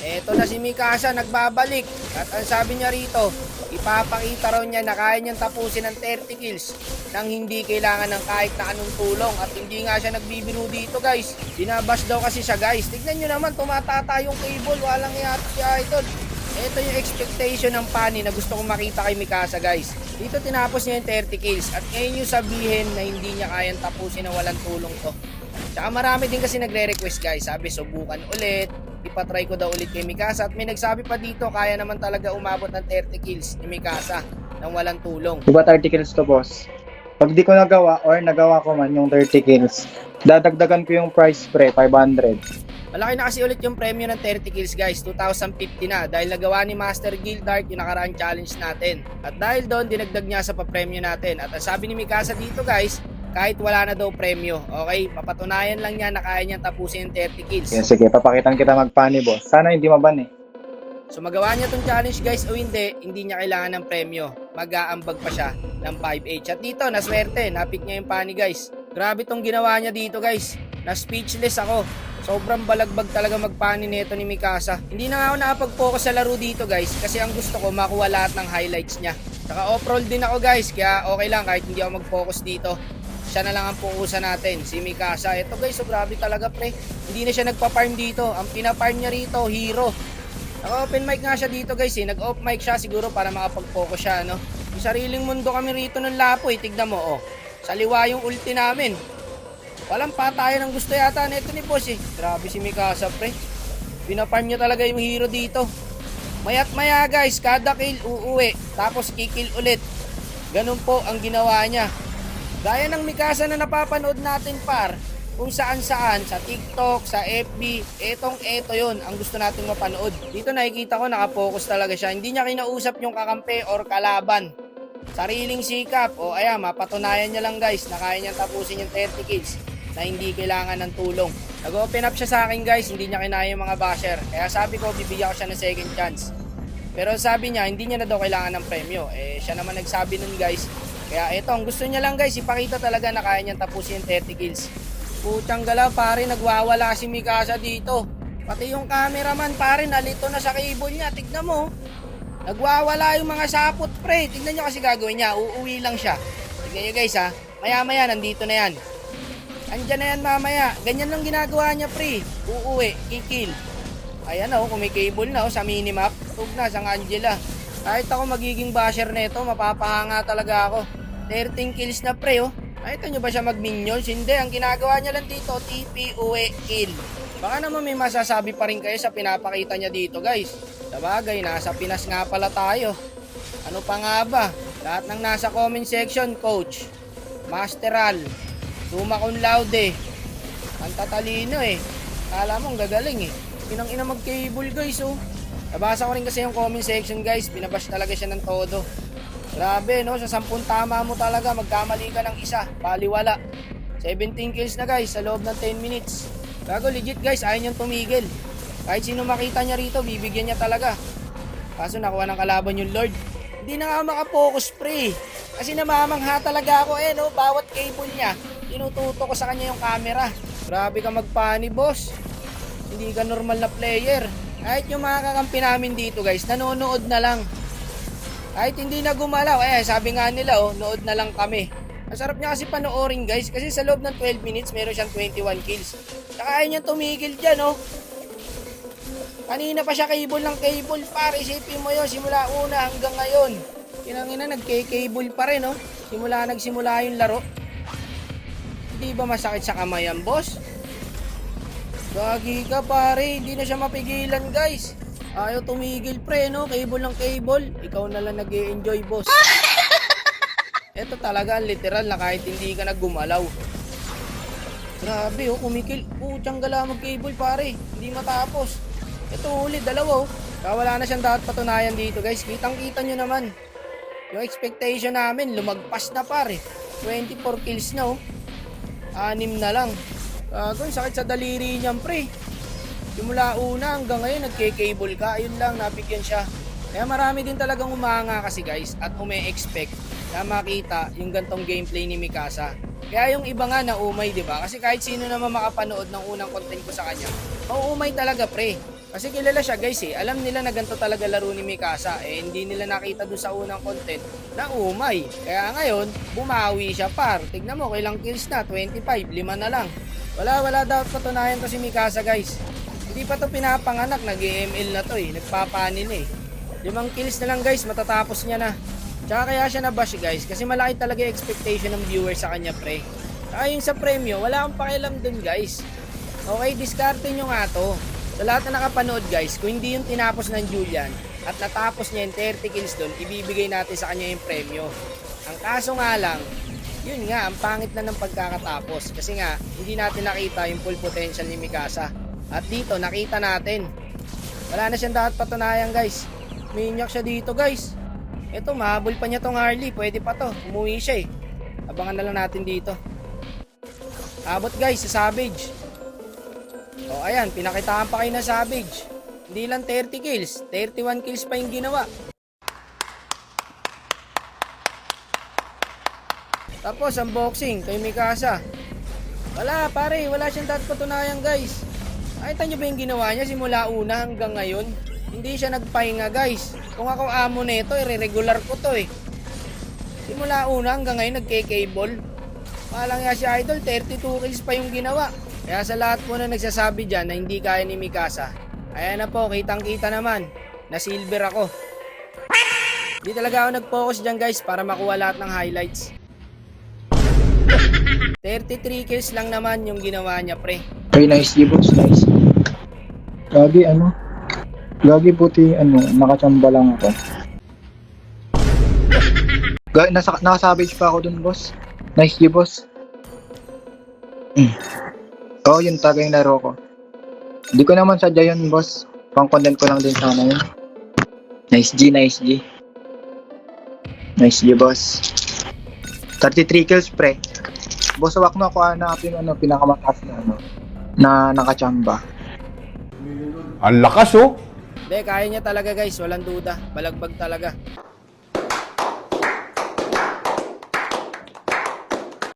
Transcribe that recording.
Eto na si Mikasa nagbabalik. At ang sabi niya rito, ipapakita raw niya na kaya niyang tapusin ng 30 kills nang hindi kailangan ng kahit na anong tulong. At hindi nga siya nagbibiro dito guys. Binabash daw kasi siya guys. Tignan nyo naman, tumatata yung cable. Walang yata si Idol. Ito yung expectation ng Pani na gusto kong makita kay Mikasa guys. Dito tinapos niya yung 30 kills. At ngayon yung sabihin na hindi niya kayang tapusin na walang tulong to. Tsaka marami din kasi nagre-request guys. Sabi subukan ulit, ipatry ko daw ulit kay Mikasa. At may nagsabi pa dito, kaya naman talaga umabot ng 30 kills ni Mikasa nang walang tulong. Diba 30 kills to, boss? Pag di ko nagawa or nagawa ko man yung 30 kills, dadagdagan ko yung price pre, 500. Malaki na kasi ulit yung premyo ng 30 kills guys, 2,050 na dahil nagawa ni Master Gildark yung nakaraang challenge natin. At dahil doon, dinagdag niya sa papremyo natin. At ang sabi ni Mikasa dito guys, kahit wala na daw premyo, okay? Papatunayan lang niya na kaya niyang tapusin yung 30 kills. Yes, sige, papakitan kita magpani, boss. Sana hindi maban eh. So magawa niya tong challenge guys o hindi niya kailangan ng premyo. Mag-aambag pa siya ng 5H. At dito, naswerte, napik niya yung Pani guys. Grabe tong ginawa niya dito guys. Na speechless ako. Sobrang balagbag talaga magpani nito ni Mikasa. Hindi na nga ako nakapag-focus sa laro dito guys kasi ang gusto ko makuha lahat ng highlights niya. Saka off-roll din ako guys kaya okay lang kahit hindi ako mag-focus dito. Siya na lang ang fokusan natin, si Mikasa. Ito guys, so grabe talaga pre. Hindi na siya nagpa-farm dito. Ang pina-farm niya rito, hero. Naka-open mic nga siya dito guys eh. Nag-off mic siya siguro para makapag-focus siya no. Yung sariling mundo kami rito ng lapo eh. Tignan mo oh. Saliwa yung ulti namin. Walang patayan ang gusto yata nito ni boss eh. Grabe si Mikasa pre. Pinafarm niya talaga yung hero dito. Mayat maya guys, kada kill uuwi. Tapos kikil ulit. Ganun po ang ginawa niya. Gaya ng Mikasa na napapanood natin par. Kung saan saan, sa TikTok, sa FB. Eto yun ang gusto natin mapanood. Dito nakikita ko nakapokus talaga siya. Hindi niya kinausap yung kakampi or kalaban. Sariling sikap. O ayan, mapatunayan niya lang guys na kaya niyang tapusin yung 30 kills na hindi kailangan ng tulong. Nag-open up siya sa akin guys, hindi niya kinaya yung mga basher. Kaya sabi ko, bibigyan ko siya ng second chance. Pero sabi niya, hindi niya na daw kailangan ng premyo. Siya naman nagsabi nun guys. Kaya ito, ang gusto niya lang guys, ipakita talaga na kaya niyang tapusin yung 30 kills. Putang gala pare, nagwawala si Mikasa dito. Pati yung cameraman pare, nalito na sa cable niya. Tignan mo. Nagwawala yung mga sapot pre. Tignan niyo kasi gagawin niya, uuwi lang siya. Tignan niyo guys ha, maya nandito na yan. Andyan na yan mamaya. Ganyan lang ginagawa niya pre. Uuwi, kikil. Ayan o, kung may cable na o sa minimap. Tug na, sa Angela. Kahit ako magiging basher nito, mapapahanga talaga ako. 13 kills na pre o. Nakita nyo ba siya mag-minions? Hindi, ang ginagawa niya lang dito, TP, uwi, kill. Baka naman may masasabi pa rin kayo sa pinapakita niya dito guys. Sabagay, nasa Pinas nga pala tayo. Ano pa nga ba? Lahat ng nasa comment section, coach. Masteral. Summa cum laude. Ang tatalino eh. Kala mo ang gagaling eh. Inang-ina mag-cable guys oh. Nabasa ko rin kasi yung comment section guys. Binabash talaga siya ng todo. Grabe no, sa 10 tama mo talaga magkamali ka ng isa. Baliwala. 17 kills na guys sa loob ng 10 minutes. Gago legit guys, ayaw niyang tumigil. Kahit sino makita niya rito, bibigyan niya talaga. Kaso nakuha ng kalaban yung Lord. Hindi na nga makapokus pre. Kasi namamangha talaga ako no, bawat cable niya. Tinututo ko sa kanya yung camera. Grabe ka magpani boss. Hindi ka normal na player. Kahit yung mga kakampi namin dito guys, nanonood na lang. Kahit hindi na gumalaw, sabi nga nila nood na lang kami. Masarap niya kasi panoorin guys, kasi sa loob ng 12 minutes meron siyang 21 kills. Saka ayaw niya tumigil dyan Kanina pa siya cable ng cable pare, isipin mo yun, simula una hanggang ngayon. Kinangina nagke-cable pa rin nagsimula yung laro. Hindi ba masakit sa kamay yan boss? Gagi ka pare, hindi na siya mapigilan guys. Ayaw tumigil pre cable ng cable. Ikaw na lang nag-e-enjoy boss. Ito talaga literal na kahit hindi ka naggumalaw. Grabe kumikil. Putyang gala mag-cable pare. Hindi matapos. Ito ulit, dalawa Kaya wala na siyang dapat patunayan dito guys. Kitang-kita nyo naman. Yung expectation namin, lumagpas na pare. 24 kills na 6 na lang. Sakit sa daliri niyan pre. Simula una hanggang ngayon nagke-cable ka. Ayun lang, napigyan siya. Kaya marami din talagang umanga kasi guys. At ume-expect na makita yung gantong gameplay ni Mikasa. Kaya yung iba nga naumay, diba? Kasi kahit sino naman makapanood ng unang content ko sa kanya, mauumay talaga pre. Kasi kilala siya guys eh. Alam nila na ganito talaga laro ni Mikasa. Eh hindi nila nakita doon sa unang content na umay. Kaya ngayon, bumawi siya par. Tignan mo, kailang kills na? 25, 5 na lang. Wala dapat patunayan to si Mikasa guys. Hindi pa to pinapanganak, nag-ML na to eh. Nagpapanin eh. 5 kills na lang guys, matatapos niya na. Tsaka kaya siya nabash guys, kasi malaki talaga yung expectation ng viewers sa kanya pre. Tsaka yung sa premyo, wala kang pakialam dun guys. Okay, diskarte nyo nga to. Sa lahat na nakapanood guys, kung hindi yung tinapos ng Julian at natapos niya yung 30 kills doon, ibibigay natin sa kanya yung premyo. Ang kaso nga lang, yun nga, ang pangit na ng pagkakatapos. Kasi nga, hindi natin nakita yung full potential ni Mikasa. At dito, nakita natin. Wala na siyang dapat patunayan guys. Minyak siya dito guys. Ito, mahabol pa niya tong Harley. Pwede pa to. Umuwi siya eh. Abangan na lang natin dito. Abot guys sa Savage. O ayan, pinakitaan pa kayo na Savage. Hindi lang 30 kills, 31 kills pa yung ginawa. Tapos ang boxing kay Mikasa. Wala pare, wala siyang dapat patunayan guys. Nakita niyo ba yung ginawa niya simula una hanggang ngayon? Hindi siya nagpahinga guys. Kung ako amo nito, i-regular ko to eh. Simula una hanggang ngayon nagke-cable. Malang nga si Idol, 32 kills pa yung ginawa. Kaya sa lahat po na nagsasabi dyan na hindi kaya ni Mikasa, ayan na po, kitang-kita naman, na silver ako. Hindi talaga ako nag-focus dyan guys para makuha lahat ng highlights. 33 kills lang naman yung ginawa niya pre. Okay, nice boss, nice. Gagi buti, nakachamba lang ako. Naka-savage pa ako dun, boss. Nice boss. Oo, yun talaga yung laro ko. Hindi ko naman sadya yun, boss. Pang-content ko lang din sana yun. Nice G. Nice G, boss. 33 kills, pre. Boss, wak na ako hanapin pinakamataas na nakachamba. Ang lakas oh! Hindi, kaya niya talaga guys, walang duda. Balagbag talaga.